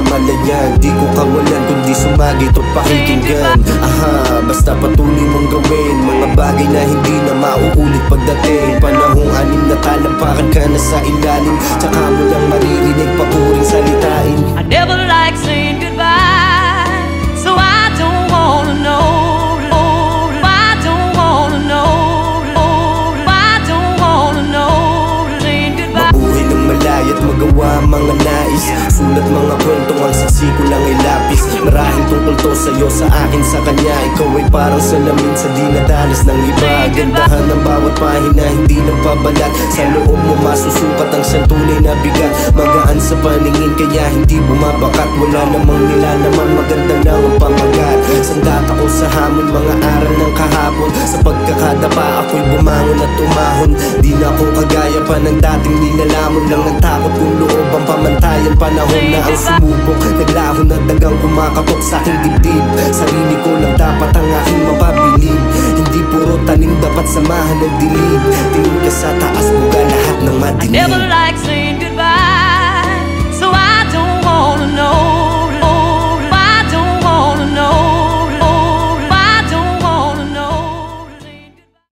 namamalayan. Di ko kawalan kundi sumagit o pakikinggan. Basta patuloy mong gawin mga bagay na hindi na mauulit pagdating panahong anim na talampakan ka na sa ilalim. Tsaka mo lang maririnig papuring salitain. I never like saying goodbye, so I don't wanna know. I don't wanna know. I don't wanna know. Saying goodbye. Mabuhay ng malaya at magawa mga nais. Sulat mga kwentong ang saksi ko lang ay lapis. Marahil tungkol to sa'yo, sa akin, sa kanya. Ikaw ay parang salamin sa dinadanas ng iba. Gandahan ng bawat pahina, hindi nagpabalat. Sa loob mo masusukat ang siyang tunay na bigat. Magaan sa paningin kaya hindi bumabakat. Wala namang nilalaman, maganda lang ang pamagat. Sandat ako sa hamon, mga aral ng kahapon. Sa pagkakadapa ako'y bumangon at umahon. Di na ako kagaya pa ng dating nilalamon. Lang ang takot kong loob ang pamantayan. Panahon na ang sumubok, naglahon at dagang kumakatok sa aking dibdib. Sarili ko lang dapat ang aking mapabilib. Hindi puro tanim dapat samahan ng dilig. Tingin ka sa taas, buga lahat ng madilim.